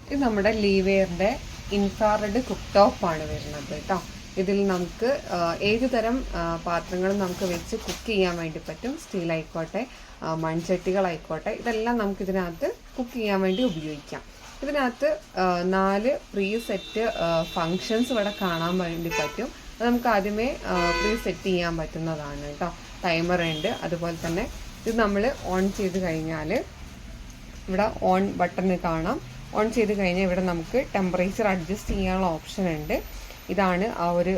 ഇത് നമ്മുടെ ലീവെയറിൻ്റെ infrared cook ടോപ്പാണ് വരുന്നത് കേട്ടോ. ഇതിൽ നമുക്ക് ഏത് തരം പാത്രങ്ങളും നമുക്ക് വെച്ച് കുക്ക് ചെയ്യാൻ വേണ്ടി പറ്റും. സ്റ്റീൽ ആയിക്കോട്ടെ, മൺചട്ടികളായിക്കോട്ടെ, ഇതെല്ലാം നമുക്ക് ഇതിനകത്ത് കുക്ക് ചെയ്യാൻ വേണ്ടി ഉപയോഗിക്കാം. ഇതിനകത്ത് 4 പ്രീ സെറ്റ് ഫങ്ഷൻസ് ഇവിടെ കാണാൻ വേണ്ടി പറ്റും. അത് നമുക്ക് ആദ്യമേ പ്രീ സെറ്റ് ചെയ്യാൻ പറ്റുന്നതാണ് കേട്ടോ. ടൈമർ ഉണ്ട്. അതുപോലെ തന്നെ ഇത് നമ്മൾ ഓൺ ചെയ്ത് കഴിഞ്ഞാൽ ഇവിടെ ഓൺ ബട്ടൺ കാണാം. ഓൺ ചെയ്ത് കഴിഞ്ഞാൽ ഇവിടെ നമുക്ക് ടെമ്പറേച്ചർ അഡ്ജസ്റ്റ് ചെയ്യാനുള്ള ഓപ്ഷൻ ഉണ്ട്. ഇതാണ് ആ ഒരു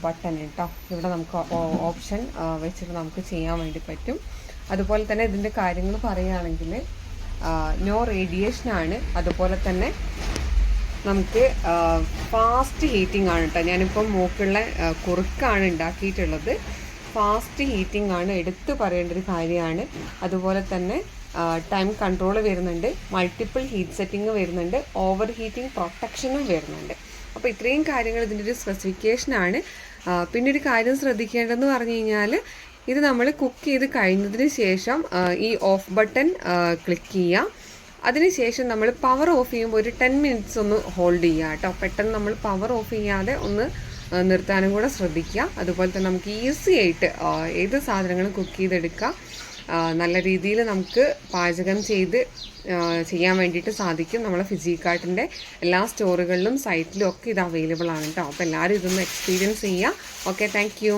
ബട്ടൺ കേട്ടോ. ഇവിടെ നമുക്ക് ഓപ്ഷൻ വെച്ചിട്ട് നമുക്ക് ചെയ്യാൻ വേണ്ടി പറ്റും. അതുപോലെ തന്നെ ഇതിൻ്റെ കാര്യങ്ങൾ പറയുകയാണെങ്കിൽ നോ റേഡിയേഷനാണ്. അതുപോലെ തന്നെ നമുക്ക് ഫാസ്റ്റ് ഹീറ്റിംഗ് ആണ് കേട്ടോ. ഞാനിപ്പം മൂക്കുള്ള കുറുക്കാണ് ഉണ്ടാക്കിയിട്ടുള്ളത്. ഫാസ്റ്റ് ഹീറ്റിംഗ് ആണ്, എടുത്തു പറയേണ്ട ഒരു കാര്യമാണ്. അതുപോലെ തന്നെ ടൈം കൺട്രോൾ വരുന്നുണ്ട്, മൾട്ടിപ്പിൾ ഹീറ്റ് സെറ്റിംഗ് വരുന്നുണ്ട്, ഓവർ ഹീറ്റിംഗ് പ്രൊട്ടക്ഷനും വരുന്നുണ്ട്. അപ്പോൾ ഇത്രയും കാര്യങ്ങൾ ഇതിൻ്റെ ഒരു സ്പെസിഫിക്കേഷനാണ്. പിന്നെ ഒരു കാര്യം ശ്രദ്ധിക്കേണ്ടതെന്ന് പറഞ്ഞു കഴിഞ്ഞാൽ, ഇത് നമ്മൾ കുക്ക് ചെയ്ത് കഴിഞ്ഞതിന് ശേഷം ഈ ഓഫ് ബട്ടൺ ക്ലിക്ക് ചെയ്യുക. അതിനുശേഷം നമ്മൾ പവർ ഓഫ് ചെയ്യുമ്പോൾ ഒരു 10 മിനിറ്റ്സ് ഒന്ന് ഹോൾഡ് ചെയ്യുക കേട്ടോ. പെട്ടെന്ന് നമ്മൾ പവർ ഓഫ് ചെയ്യാതെ ഒന്ന് നിർത്താനും കൂടെ ശ്രദ്ധിക്കുക. അതുപോലെ തന്നെ നമുക്ക് ഈസി ആയിട്ട് ഏത് സാധനങ്ങളും കുക്ക് ചെയ്തെടുക്കുക. നല്ല രീതിയിൽ നമുക്ക് പാചകം ചെയ്യാൻ വേണ്ടിയിട്ട് സാധിക്കും. നമ്മളെ ഫിജിക്കാർട്ടിൻ്റെ എല്ലാ സ്റ്റോറുകളിലും സൈറ്റിലും ഒക്കെ ഇത് അവൈലബിൾ ആണ് കേട്ടോ. അപ്പോൾ എല്ലാവരും ഇതൊന്ന് എക്സ്പീരിയൻസ് ചെയ്യുക. Okay, thank you.